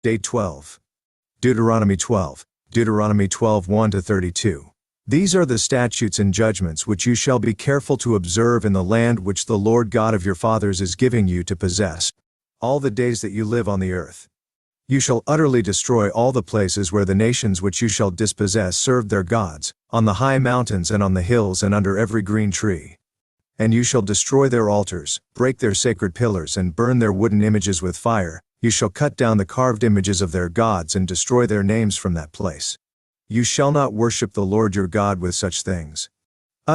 Day 12. Deuteronomy 12. Deuteronomy 12, 1-32. These are the statutes and judgments which you shall be careful to observe in the land which the Lord God of your fathers is giving you to possess, all the days that you live on the earth. You shall utterly destroy all the places where the nations which you shall dispossess served their gods, on the high mountains and on the hills and under every green tree. And you shall destroy their altars, break their sacred pillars and burn their wooden images with fire. You shall cut down the carved images of their gods and destroy their names from that place. You shall not worship the Lord your God with such things.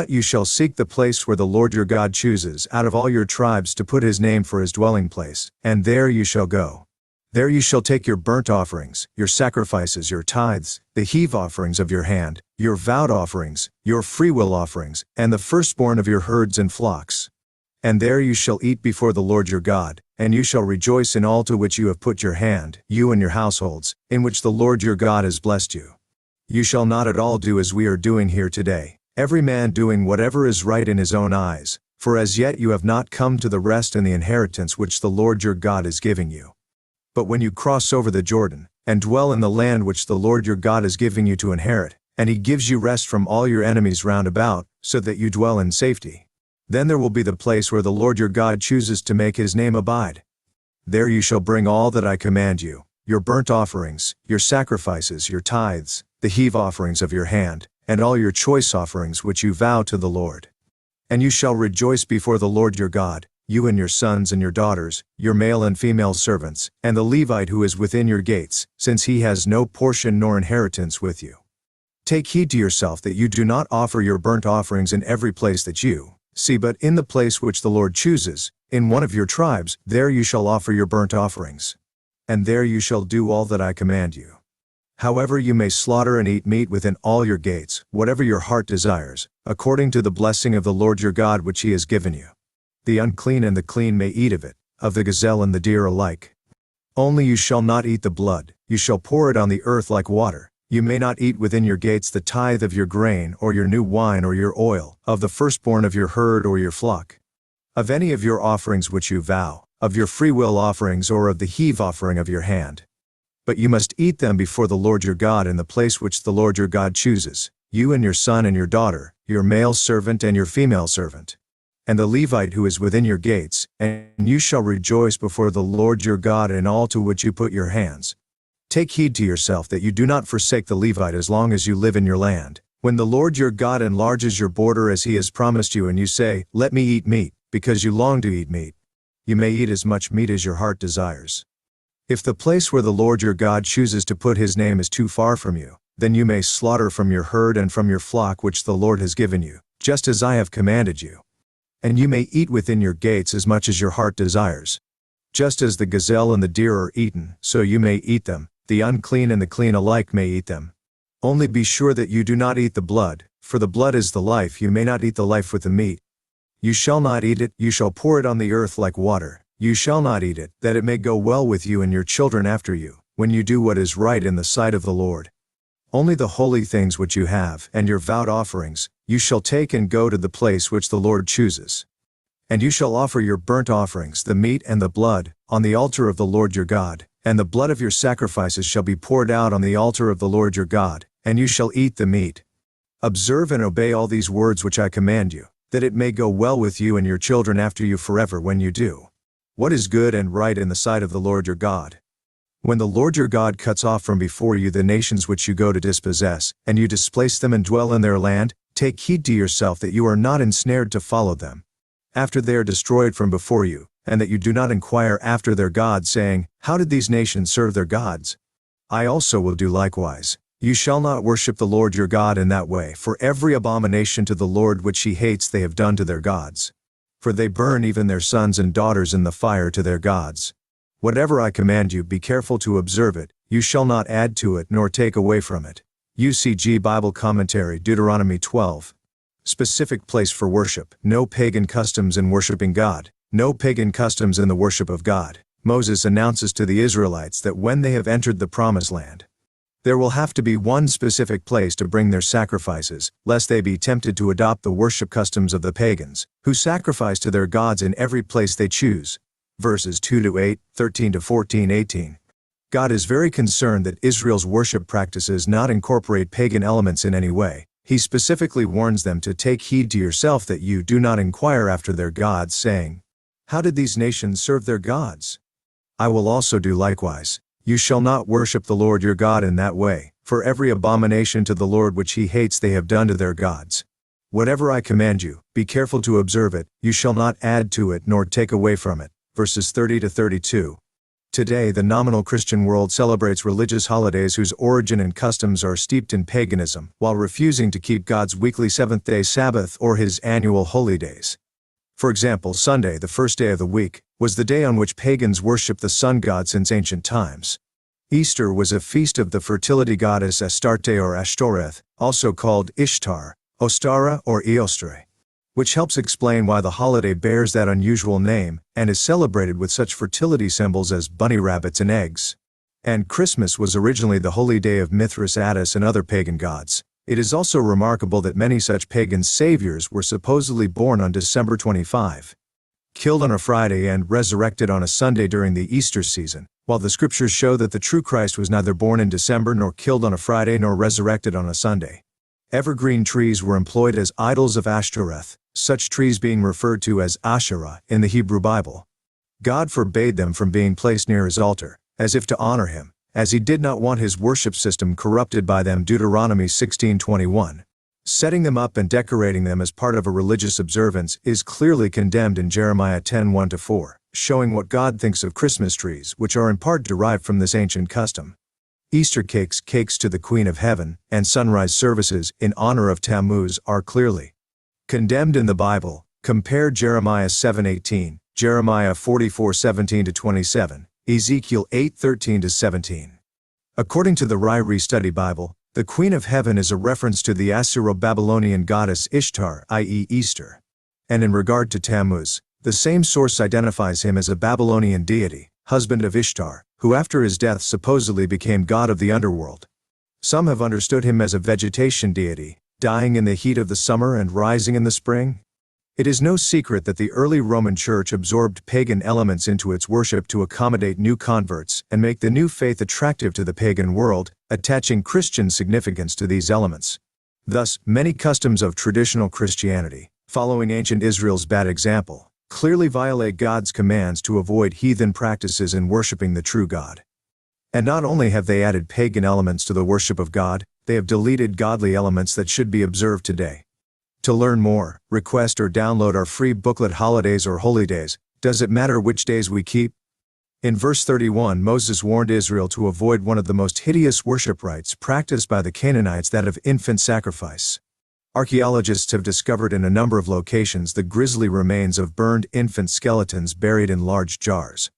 You shall seek the place where the Lord your God chooses out of all your tribes to put his name for his dwelling place, and there you shall go. There you shall take your burnt offerings, your sacrifices, your tithes, the heave offerings of your hand, your vowed offerings, your freewill offerings, and the firstborn of your herds and flocks. And there you shall eat before the Lord your God, and you shall rejoice in all to which you have put your hand, you and your households, in which the Lord your God has blessed you. You shall not at all do as we are doing here today, every man doing whatever is right in his own eyes, for as yet you have not come to the rest and the inheritance which the Lord your God is giving you. But when you cross over the Jordan, and dwell in the land which the Lord your God is giving you to inherit, and he gives you rest from all your enemies round about, so that you dwell in safety, then there will be the place where the Lord your God chooses to make his name abide. There you shall bring all that I command you, your burnt offerings, your sacrifices, your tithes, the heave offerings of your hand, and all your choice offerings which you vow to the Lord. And you shall rejoice before the Lord your God, you and your sons and your daughters, your male and female servants, and the Levite who is within your gates, since he has no portion nor inheritance with you. Take heed to yourself that you do not offer your burnt offerings in every place that you see, but in the place which the Lord chooses, in one of your tribes, there you shall offer your burnt offerings. And there you shall do all that I command you. However, you may slaughter and eat meat within all your gates, whatever your heart desires, according to the blessing of the Lord your God which he has given you. The unclean and the clean may eat of it, of the gazelle and the deer alike. Only you shall not eat the blood, you shall pour it on the earth like water. You may not eat within your gates the tithe of your grain or your new wine or your oil, of the firstborn of your herd or your flock. Of any of your offerings which you vow, of your freewill offerings or of the heave offering of your hand. But you must eat them before the Lord your God in the place which the Lord your God chooses, you and your son and your daughter, your male servant and your female servant, and the Levite who is within your gates, and you shall rejoice before the Lord your God in all to which you put your hands. Take heed to yourself that you do not forsake the Levite as long as you live in your land. When the Lord your God enlarges your border as he has promised you and you say, "Let me eat meat," because you long to eat meat, you may eat as much meat as your heart desires. If the place where the Lord your God chooses to put his name is too far from you, then you may slaughter from your herd and from your flock which the Lord has given you, just as I have commanded you. And you may eat within your gates as much as your heart desires. Just as the gazelle and the deer are eaten, so you may eat them. The unclean and the clean alike may eat them. Only be sure that you do not eat the blood, for the blood is the life. You may not eat the life with the meat. You shall not eat it, you shall pour it on the earth like water. You shall not eat it, that it may go well with you and your children after you, when you do what is right in the sight of the Lord. Only the holy things which you have, and your vowed offerings, you shall take and go to the place which the Lord chooses. And you shall offer your burnt offerings, the meat and the blood, on the altar of the Lord your God. And the blood of your sacrifices shall be poured out on the altar of the Lord your God, and you shall eat the meat. Observe and obey all these words which I command you, that it may go well with you and your children after you forever when you do what is good and right in the sight of the Lord your God. When the Lord your God cuts off from before you the nations which you go to dispossess, and you displace them and dwell in their land, take heed to yourself that you are not ensnared to follow them, after they are destroyed from before you, and that you do not inquire after their gods, saying, "How did these nations serve their gods? I also will do likewise." You shall not worship the Lord your God in that way, for every abomination to the Lord which he hates they have done to their gods. For they burn even their sons and daughters in the fire to their gods. Whatever I command you, be careful to observe it. You shall not add to it nor take away from it. UCG Bible Commentary, Deuteronomy 12. Specific place for worship. No pagan customs in worshiping God. No pagan customs in the worship of God. Moses announces to the Israelites that when they have entered the Promised Land, there will have to be one specific place to bring their sacrifices, lest they be tempted to adopt the worship customs of the pagans, who sacrifice to their gods in every place they choose. Verses 2-8, 13-14, 18. God is very concerned that Israel's worship practices not incorporate pagan elements in any way. He specifically warns them to take heed to yourself that you do not inquire after their gods, saying, "How did these nations serve their gods? I will also do likewise. You shall not worship the Lord your God in that way, for every abomination to the Lord which he hates they have done to their gods. Whatever I command you, be careful to observe it, you shall not add to it nor take away from it." Verses 30 to 32. Today the nominal Christian world celebrates religious holidays whose origin and customs are steeped in paganism, while refusing to keep God's weekly seventh-day Sabbath or his annual holy days. For example, Sunday, the first day of the week, was the day on which pagans worshipped the sun god since ancient times. Easter was a feast of the fertility goddess Astarte or Ashtoreth, also called Ishtar, Ostara or Eostre, which helps explain why the holiday bears that unusual name, and is celebrated with such fertility symbols as bunny rabbits and eggs. And Christmas was originally the holy day of Mithras, Attis, and other pagan gods. It is also remarkable that many such pagan saviors were supposedly born on December 25, killed on a Friday and resurrected on a Sunday during the Easter season, while the scriptures show that the true Christ was neither born in December nor killed on a Friday nor resurrected on a Sunday. Evergreen trees were employed as idols of Ashtoreth, such trees being referred to as Asherah in the Hebrew Bible. God forbade them from being placed near his altar, as if to honor him, as he did not want his worship system corrupted by them. Deuteronomy 16:21. Setting them up and decorating them as part of a religious observance is clearly condemned in Jeremiah 10:1-4, showing what God thinks of Christmas trees, which are in part derived from this ancient custom. Easter cakes, cakes to the Queen of Heaven, and sunrise services in honor of Tammuz are clearly condemned in the Bible. Compare Jeremiah 7:18, Jeremiah 44:17-27, Ezekiel 8:13-17. According to the Ryrie Study Bible, the Queen of Heaven is a reference to the Assyro-Babylonian goddess Ishtar, i.e. Easter. And in regard to Tammuz, the same source identifies him as a Babylonian deity, husband of Ishtar, who after his death supposedly became god of the underworld. Some have understood him as a vegetation deity, dying in the heat of the summer and rising in the spring. It is no secret that the early Roman Church absorbed pagan elements into its worship to accommodate new converts and make the new faith attractive to the pagan world, attaching Christian significance to these elements. Thus, many customs of traditional Christianity, following ancient Israel's bad example, clearly violate God's commands to avoid heathen practices in worshiping the true God. And not only have they added pagan elements to the worship of God, they have deleted godly elements that should be observed today. To learn more, request or download our free booklet Holidays or Holy Days, Does It Matter Which Days We Keep? In verse 31, Moses warned Israel to avoid one of the most hideous worship rites practiced by the Canaanites, that of infant sacrifice. Archaeologists have discovered in a number of locations the grisly remains of burned infant skeletons buried in large jars.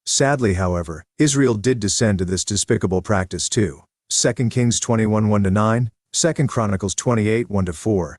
Sadly, however, Israel did descend to this despicable practice too. 2 Kings 21:1-9, 2 Chronicles 28:1-4,